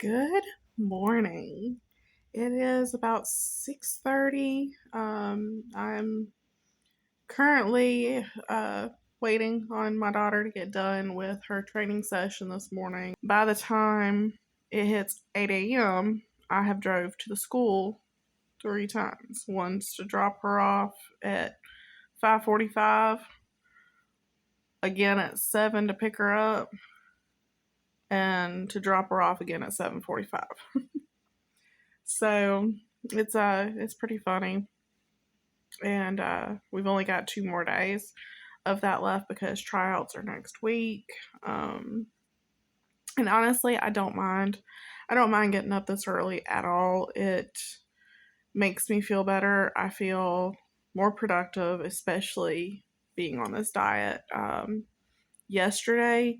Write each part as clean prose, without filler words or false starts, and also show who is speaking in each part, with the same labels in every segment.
Speaker 1: Good morning. It is about 6:30. I'm currently waiting on my daughter to get done with her training session this morning. By the time it hits 8 a.m., I have drove to the school 3 times. Once to drop her off at 5:45, again at 7 to pick her up, and to drop her off again at 7:45. So it's pretty funny, and we've only got 2 more days of that left because tryouts are next week. And honestly, I don't mind. I don't mind getting up this early at all. It makes me feel better. I feel more productive, especially being on this diet. Yesterday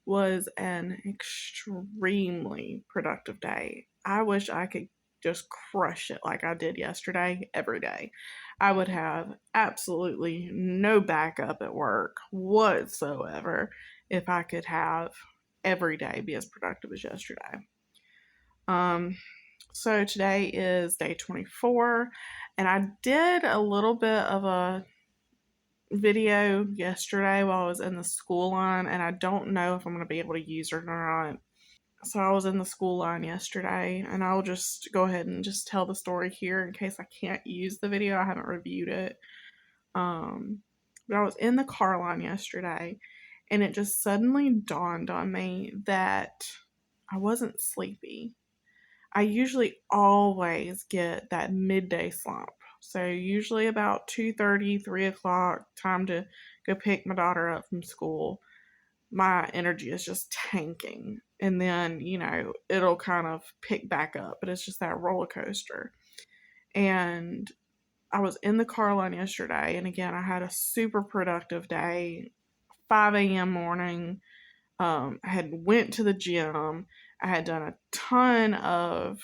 Speaker 1: was an extremely productive day. I wish I could just crush it like I did yesterday every day. I would have absolutely no backup at work whatsoever if I could have every day be as productive as yesterday. So today is day 24, and I did a little bit of a video yesterday while I was in the school line, and I don't know if I'm going to be able to use it or not. So I was in the school line yesterday, and I'll just go ahead and just tell the story here in case I can't use the video. I haven't reviewed it. But I was in the car line yesterday, and it just suddenly dawned on me that I wasn't sleepy. I usually always get that midday slump. So usually about 2:30, 3 o'clock, time to go pick my daughter up from school. My energy is just tanking. And then, it'll kind of pick back up. But it's just that roller coaster. And I was in the car line yesterday. And again, I had a super productive day. 5 a.m. morning. I had went to the gym. I had done a ton of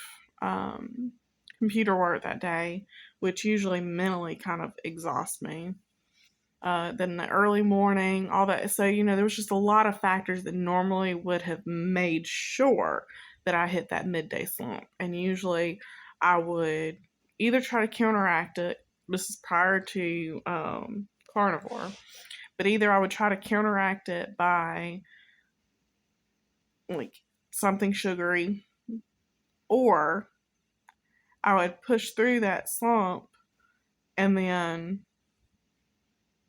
Speaker 1: computer work that day, which usually mentally kind of exhausts me. Then the early morning, all that. So, there was just a lot of factors that normally would have made sure that I hit that midday slump. And usually I would either try to counteract it. This is prior to Carnivore. But either I would try to counteract it by like something sugary, or I would push through that slump and then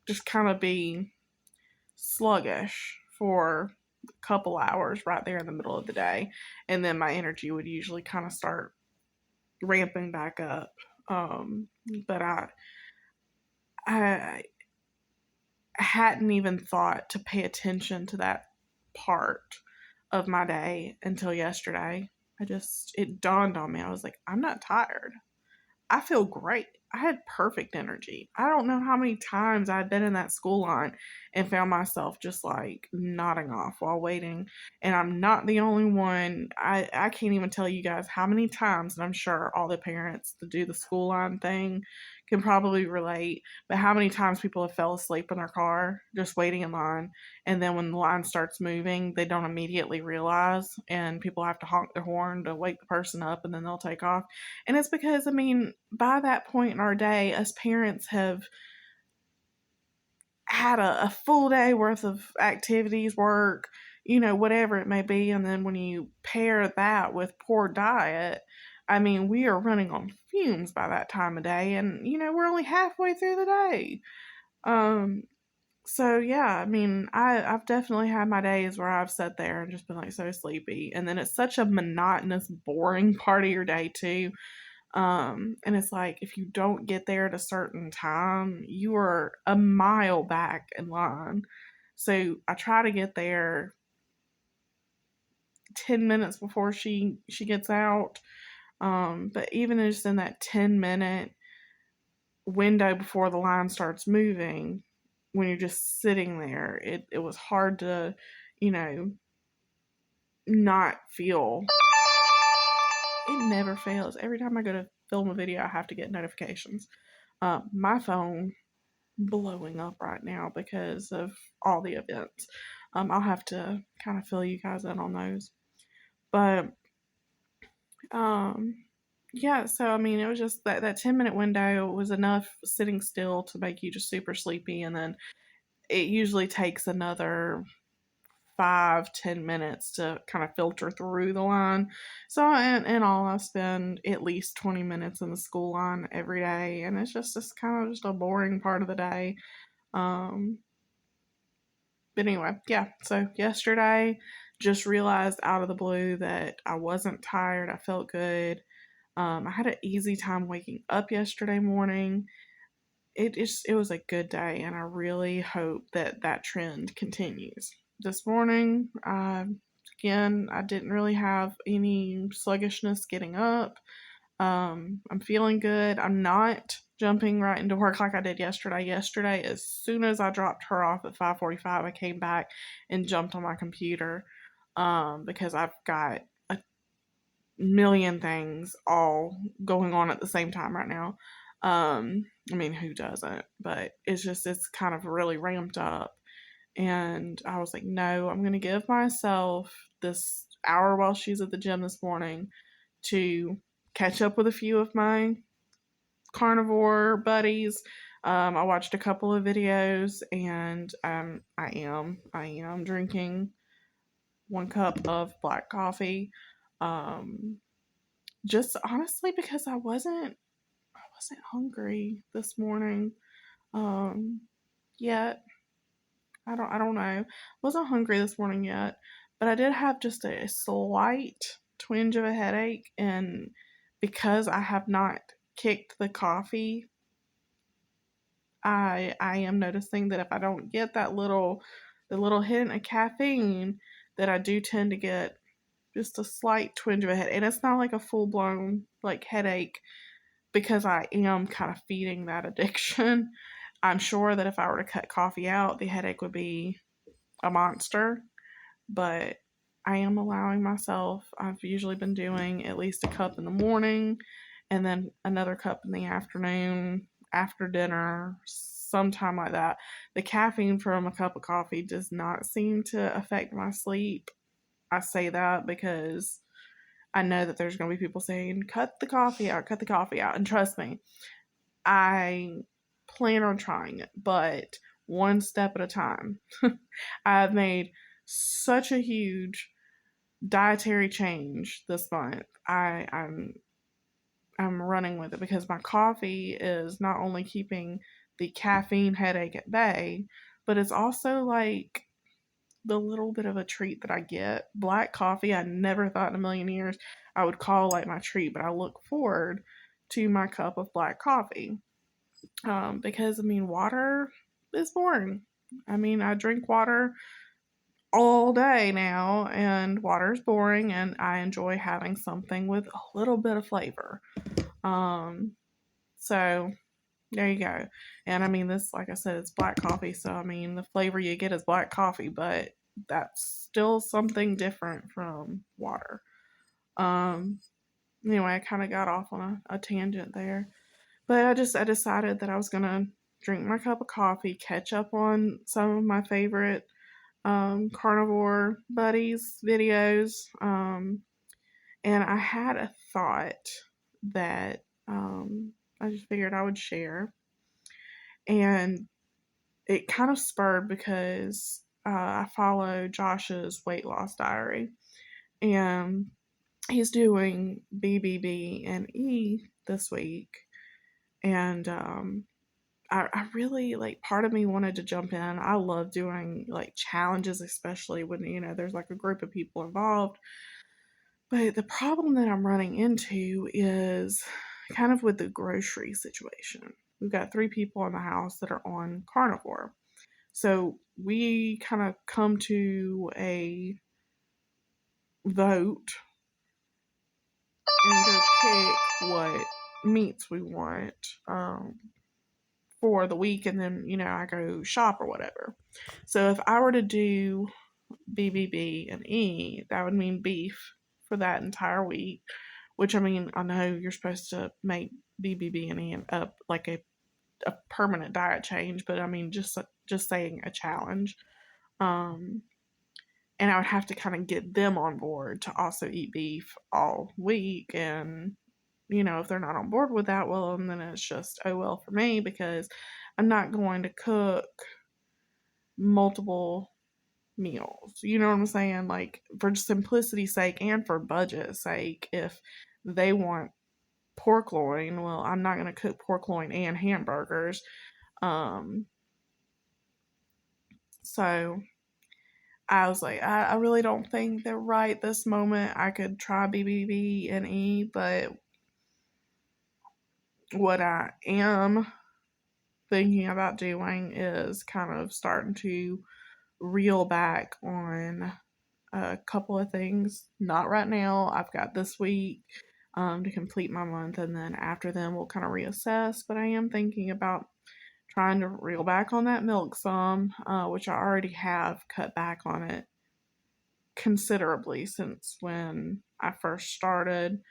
Speaker 1: just kind of be sluggish for a couple hours right there in the middle of the day. And then my energy would usually kind of start ramping back up. But I hadn't even thought to pay attention to that part of my day until yesterday. It dawned on me. I was like, I'm not tired. I feel great. I had perfect energy. I don't know how many times I'd been in that school line and found myself just like nodding off while waiting. And I'm not the only one. I can't even tell you guys how many times, and I'm sure all the parents that do the school line thing can probably relate, but how many times people have fell asleep in their car just waiting in line, and then when the line starts moving, they don't immediately realize, and people have to honk their horn to wake the person up, and then they'll take off. And it's because, by that point in our day, us parents have had a full day worth of activities, work, whatever it may be. And then when you pair that with poor diet, we are running on fumes by that time of day. And, we're only halfway through the day. So yeah, I've definitely had my days where I've sat there and just been like so sleepy. And then it's such a monotonous, boring part of your day too. And it's like, if you don't get there at a certain time, you are a mile back in line. So I try to get there 10 minutes before she gets out. But even just in that 10-minute window before the line starts moving, when you're just sitting there, it was hard to, not feel. It never fails. Every time I go to film a video, I have to get notifications. My phone blowing up right now because of all the events. I'll have to kind of fill you guys in on those. But Um, yeah, so I mean, it was just that 10-minute window was enough sitting still to make you just super sleepy, and then it usually takes another 5-10 minutes to kind of filter through the line. So in all, I spend at least 20 minutes in the school line every day, and it's kind of just a boring part of the day. Um, but anyway, yeah. So yesterday, just realized out of the blue that I wasn't tired. I felt good. I had an easy time waking up yesterday morning. It was a good day, and I really hope that that trend continues. This morning, again, I didn't really have any sluggishness getting up. I'm feeling good. I'm not jumping right into work like I did yesterday. Yesterday, as soon as I dropped her off at 5:45, I came back and jumped on my computer because I've got a million things all going on at the same time right now. I mean, who doesn't? But it's kind of really ramped up. And I was like, no, I'm going to give myself this hour while she's at the gym this morning to catch up with a few of my carnivore buddies. I watched a couple of videos, and I am drinking 1 cup of black coffee. Um, just honestly because I wasn't hungry this morning. Um, yet I don't know. Wasn't hungry this morning yet, but I did have just a slight twinge of a headache, and because I have not kicked the coffee, I am noticing that if I don't get the little hint of caffeine, that I do tend to get just a slight twinge of a head, and it's not like a full blown like headache because I am kind of feeding that addiction. I'm sure that if I were to cut coffee out, the headache would be a monster, but I am allowing myself, I've usually been doing at least a cup in the morning and then another cup in the afternoon after dinner, sometime like that. The caffeine from a cup of coffee does not seem to affect my sleep. I say that because I know that there's going to be people saying, cut the coffee out, cut the coffee out. And trust me, I plan on trying it, but one step at a time. I've made such a huge dietary change this month. I'm running with it because my coffee is not only keeping the caffeine headache at bay, but it's also like the little bit of a treat that I get. Black coffee, I never thought in a million years I would call like my treat, but I look forward to my cup of black coffee. Because I mean, water is boring. I mean, I drink water all day now, and water is boring, and I enjoy having something with a little bit of flavor. Um, so there you go. And I mean, this, like I said, it's black coffee, so I mean, the flavor you get is black coffee, but that's still something different from water. Um, anyway, I kind of got off on a tangent there, but I decided that I was gonna drink my cup of coffee, catch up on some of my favorite carnivore buddies videos, and I had a thought that I just figured I would share, and it kind of spurred because I follow Josh's weight loss diary, and he's doing BBB and E this week, and I really like, part of me wanted to jump in. I love doing like challenges, especially when there's like a group of people involved. But the problem that I'm running into is kind of with the grocery situation. We've got 3 people in the house that are on carnivore. So we kind of come to a vote and go pick what meats we want for the week, and then I go shop or whatever. So if I were to do BBB and E, that would mean beef for that entire week. Which, I mean, I know you're supposed to make BBB and E up like a permanent diet change, but I mean, just saying a challenge. Um, And I would have to kind of get them on board to also eat beef all week. And, if they're not on board with that, well, then it's just, oh well for me, because I'm not going to cook multiple meals. You know what I'm saying? Like, for simplicity's sake and for budget's sake, if they want pork loin, well, I'm not going to cook pork loin and hamburgers. Um, so I was like, I really don't think that right this moment I could try BBB and E, but what I am thinking about doing is kind of starting to reel back on a couple of things. Not right now. I've got this week to complete my month, and then after then we'll kind of reassess. But I am thinking about trying to reel back on that milk some, which I already have cut back on it considerably since when I first started.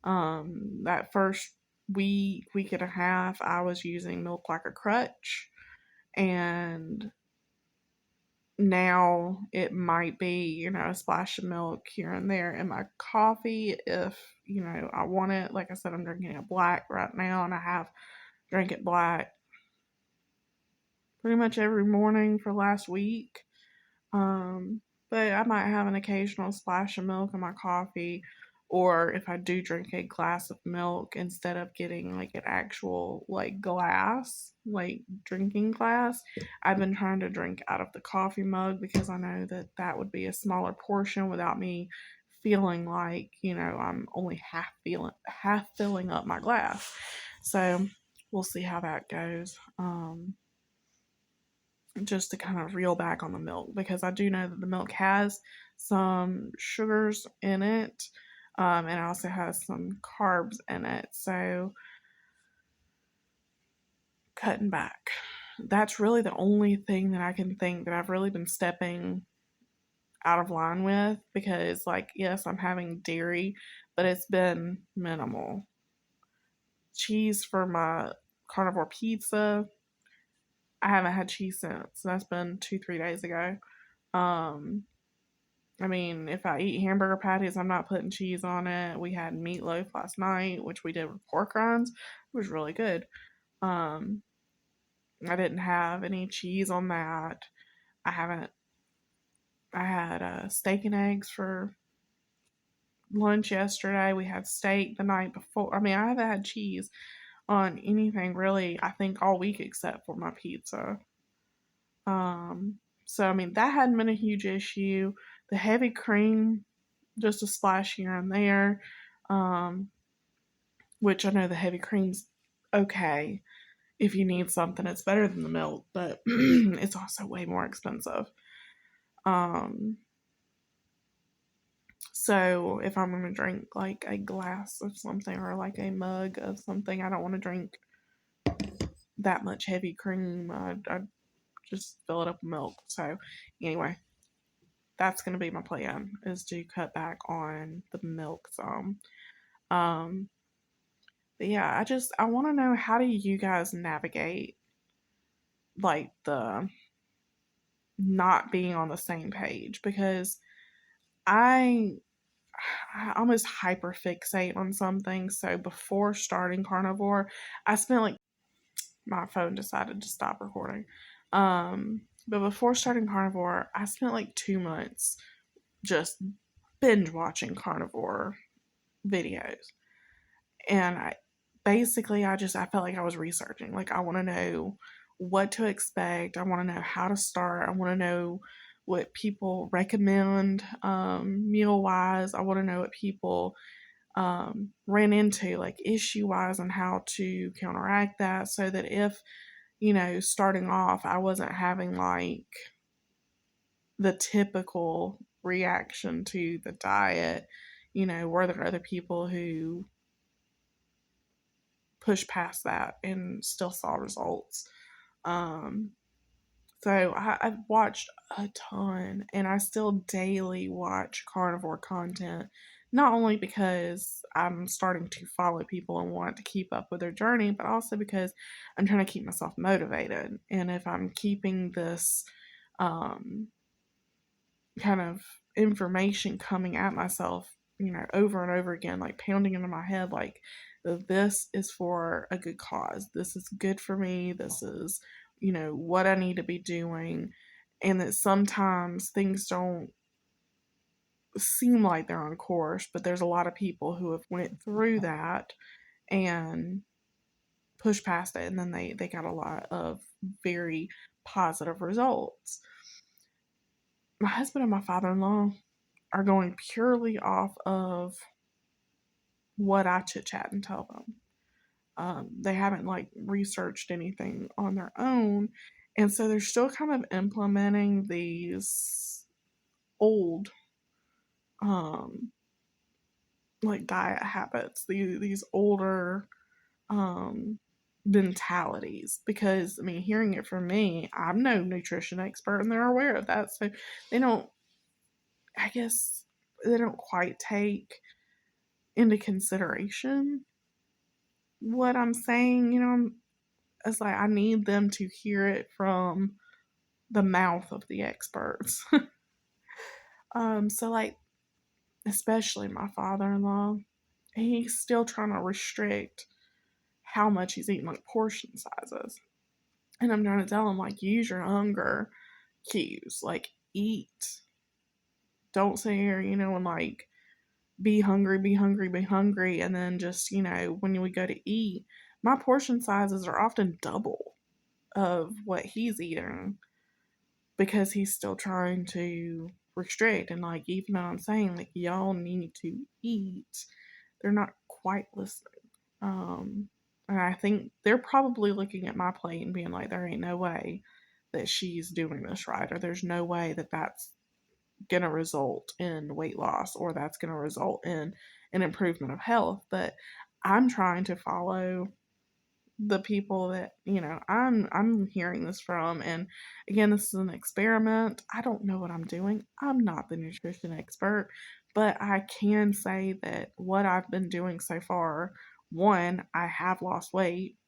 Speaker 1: That first week and a half, I was using milk like a crutch, and now it might be, a splash of milk here and there in my coffee if, I want it. Like I said, I'm drinking it black right now, and I have drank it black pretty much every morning for last week. Um, but I might have an occasional splash of milk in my coffee, or if I do drink a glass of milk, instead of getting like an actual like glass, like drinking glass, I've been trying to drink out of the coffee mug because I know that that would be a smaller portion without me feeling like, I'm only half filling up my glass. So we'll see how that goes. Just to kind of reel back on the milk, because I do know that the milk has some sugars in it, and it also has some carbs in it. So cutting back. That's really the only thing that I can think that I've really been stepping out of line with, because, like, yes, I'm having dairy, but it's been minimal. Cheese for my carnivore pizza, I haven't had cheese since. That's been 2-3 days ago. Um, I mean, if I eat hamburger patties, I'm not putting cheese on it. We had meatloaf last night, which we did with pork rinds. It was really good. Um, I didn't have any cheese on that. I haven't. I had steak and eggs for lunch yesterday. We had steak the night before. I mean, I haven't had cheese on anything really, I think, all week except for my pizza. So I mean, that hadn't been a huge issue. The heavy cream, just a splash here and there, um, which I know the heavy cream's okay if you need something. It's better than the milk, but it's also way more expensive. Um, so if I'm gonna drink like a glass of something or like a mug of something, I don't want to drink that much heavy cream. I just fill it up with milk. So anyway, that's gonna be my plan, is to cut back on the milk some. Um, but yeah, I want to know, how do you guys navigate like the not being on the same page? Because I I almost hyper fixate on something. So before starting carnivore, I spent like, my phone decided to stop recording. But before starting carnivore, I spent like 2 months just binge watching carnivore videos. And I felt like I was researching. Like, I want to know what to expect. I want to know how to start. I want to know what people recommend meal wise. I want to know what people ran into, like, issue wise, and how to counteract that, so that if, starting off, I wasn't having like the typical reaction to the diet. Were there other people who push past that and still saw results? Um, so I've watched a ton, and I still daily watch carnivore content, not only because I'm starting to follow people and want to keep up with their journey, but also because I'm trying to keep myself motivated. And if I'm keeping this, um, kind of information coming at myself, over and over again, like pounding into my head, like, this is for a good cause. This is good for me. This is, what I need to be doing. And that sometimes things don't seem like they're on course, but there's a lot of people who have went through that and pushed past it, and then they got a lot of very positive results. My husband and my father-in-law are going purely off of what I chit chat and tell them. They haven't like researched anything on their own, and so they're still kind of implementing these old um, like diet habits, these older um, mentalities. Because I mean, hearing it from me, I'm no nutrition expert, and they're aware of that, so they don't. I guess they don't quite take into consideration what I'm saying. It's like I need them to hear it from the mouth of the experts. So like, especially my father-in-law, he's still trying to restrict how much he's eating, like portion sizes. And I'm trying to tell him, like, use your hunger cues. Like, eat. Don't sit here, and like be hungry, be hungry, be hungry. And then just, when we go to eat, my portion sizes are often double of what he's eating because he's still trying to restrict. And like, even though I'm saying, like, y'all need to eat, they're not quite listening. And I think they're probably looking at my plate and being like, there ain't no way that she's doing this right, or there's no way that that's going to result in weight loss, or that's going to result in an improvement of health. But I'm trying to follow the people that I'm hearing this from. And again, this is an experiment. I don't know what I'm doing. I'm not the nutrition expert, but I can say that what I've been doing so far, one, I have lost weight.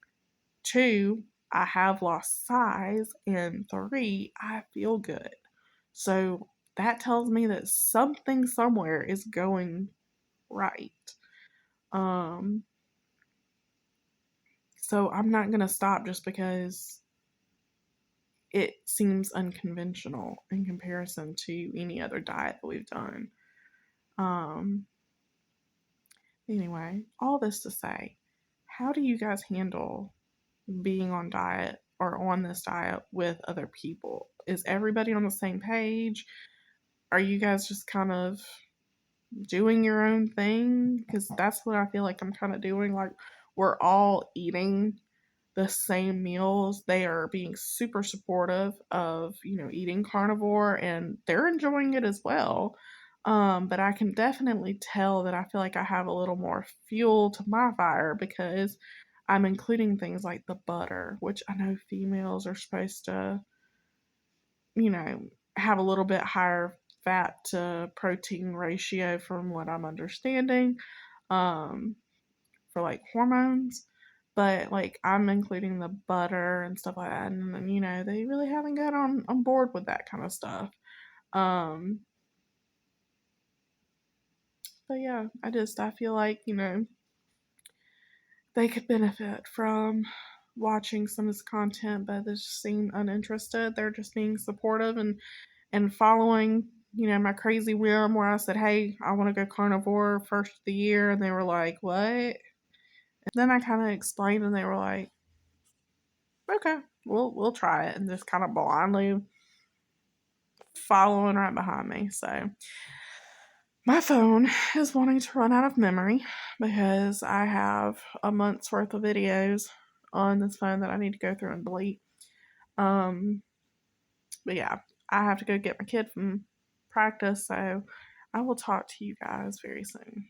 Speaker 1: Two, I have lost size. And three, I feel good. So that tells me that something somewhere is going right. Um, so I'm not going to stop just because it seems unconventional in comparison to any other diet that we've done. Um, anyway, all this to say, how do you guys handle being on diet or on this diet with other people? Is everybody on the same page? Are you guys just kind of doing your own thing? Because that's what I feel like I'm kind of doing. Like, we're all eating the same meals. They are being super supportive of, eating carnivore, and they're enjoying it as well. But I can definitely tell that I feel like I have a little more fuel to my fire because I'm including things like the butter, which I know females are supposed to, have a little bit higher fat to protein ratio from what I'm understanding. Um, for like hormones, but like I'm including the butter and stuff like that, and they really haven't got on board with that kind of stuff. Um, but yeah, I feel like they could benefit from watching some of this content, but they just seem uninterested. They're just being supportive and following my crazy whim where I said, hey, I want to go carnivore first of the year, and they were like, what? And then I kind of explained, and they were like, okay, we'll try it, and just kind of blindly following right behind me. So my phone is wanting to run out of memory because I have a month's worth of videos on this phone that I need to go through and delete. Um, but yeah, I have to go get my kid from practice, so I will talk to you guys very soon.